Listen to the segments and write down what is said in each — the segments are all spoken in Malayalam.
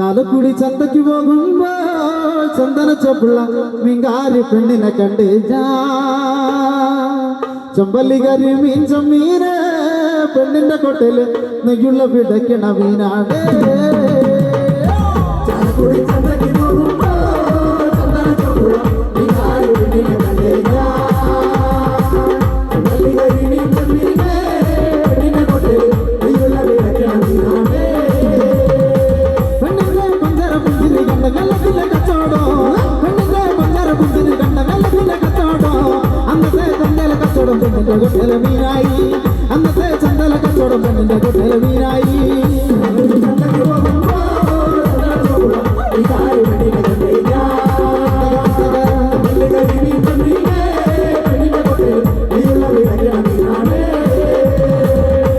ചാലക്കുടി ചന്തയ്ക്ക് പോകുമ്പോൾ ചന്ദന ചൊപ്പുള്ള മീങ്കാരി പെണ്ണിനെ കണ്ട് ചമ്പല്ലി കരി മീൻ ചമ്മീന് പെണ്ണിന്റെ കൊട്ടയില് നെയ്യുള്ള പിടയ്ക്കണ മീനാണ്. ചാലക്കുടി ചന്തയ്ക്ക് പോകുമ്പോൾ ചന്ദന ചൊപ്പുള്ള മീങ്കാരി പെണ്ണിനെ കണ്ട് ചമ്പല്ലി കരി മീൻ ചമ്മീന് പെണ്ണിന്റെ കൊട്ടയില് നെയ്യുള്ള പിടയ്ക്കണ മീനാണ്. വെള്ളത്തിലെ കച്ചവടം പെണ്ണിന്റെ പഞ്ചാര പുഞ്ചിരി കണ്ട വെള്ളത്തിലെ കച്ചവടം അന്നത്തെ ചന്തല കച്ചവടം പെണ്ണിന്റെ കൊട്ടയിലെ മീനായി. അന്നത്തെ ചന്തല കച്ചവടം പെണ്ണിന്റെ കൊട്ടയിലെ മീനായി.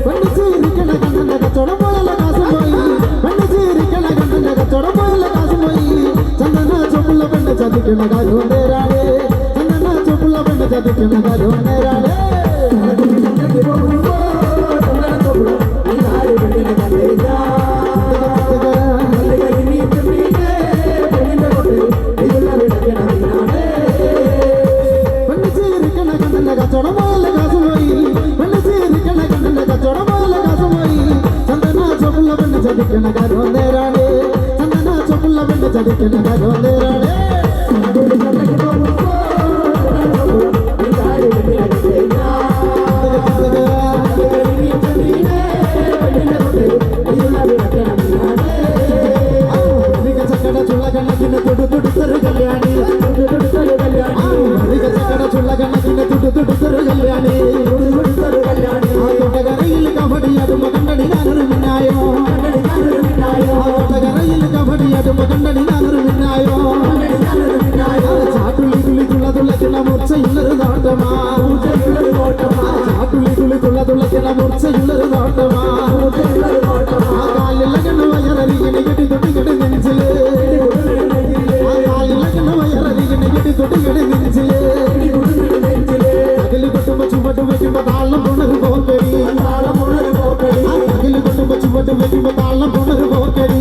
പെണ്ണിച്ചിരിക്കണ കണ്ണന്റെ കച്ചവടം പോയല്ല കാശും പോയി. പെണ്ണിച്ചിരിക്കണ കണ്ണന്റെ കച്ചവടം പോയല്ല കാശും പോയി. ചന്ദന ചൊപ്പുള്ള പെണ്ണ് ചതിക്കണ കാര്യവും നേരാണ്. ചന്ദന ചൊപ്പുള്ള പെണ്ണ് ചതിക്കണ കാര്യവും നേരാണ്. പെണ്ണിച്ചിരിക്കണ കണ്ണന്റെ കച്ചവടം പോയല്ല കാശും പോയി. പെണ്ണിച്ചിരിക്കണ കണ്ണന്റെ കച്ചവടം പോയല്ല കാശും പോയി. ചന്ദന ചൊപ്പുള്ള പെണ്ണ് ചതിക്കണ കാര്യവും നേരാണ്. ചന്ദന ചൊപ്പുള്ള പെണ്ണ് ചതിക്കണ കാര്യവും നേരാണ്. കണക്കിന് തുടുത്തുടുത്തൊരു കല്യാണി. ചക്കടച്ചുള്ള കണക്കിന് തുടുത്തുടുത്തൊരു കല്യാണി. കൊട്ടകരയിൽ കബഡി അതുമ്പ കണ്ടടി ഞാനൊരു മിന്നായോ. കൊട്ടകരയിൽ കബഡി അതുമ്പ കണ്ടടി ഞാനൊരു മിന്നായോ. ചാട്ടുള്ളി തുള്ളി തുള്ളതുള്ളക്കിണ മൂർച്ചയുള്ളൊരു നോട്ടമാ. ചാട്ടുള്ളി തുള്ളി തുള്ളതുള്ളക്കിണ മൂർച്ചയുള്ളൊരു നോട്ടമാ. കാലിലെ കണ്ണു വയറിങ്ങനെ കെട്ടി തൊട്ടി കെട്ടി നെഞ്ചില്. അകല് കൊട്ടുമ്പോ ചുവട്ട് വെക്കുമ്പോ താളം പുണര് പോക്കടി. അകല് കൊട്ടുമ്പോ ചുവട്ട് വെക്കുമ്പോ താളം പുണര് പോക്കടി.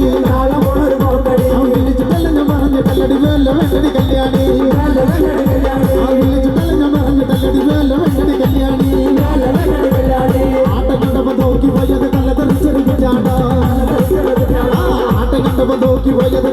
വിളിച്ചിട്ടല്ല ഞാൻ പറഞ്ഞിട്ടല്ലടി വേല വെണ്ടടി കല്യാണി. വിളിച്ചിട്ടല്ല ഞാൻ പറഞ്ഞിട്ടല്ലടി വേല വെണ്ടടി കല്യാണി. ആട്ടം കണ്ടപ്പോ നോക്കി പോയത് കല്ല തെറിച്ചെടുക്കും ചാട്ട. ആട്ടം കണ്ടപ്പോ നോക്കി പോയത്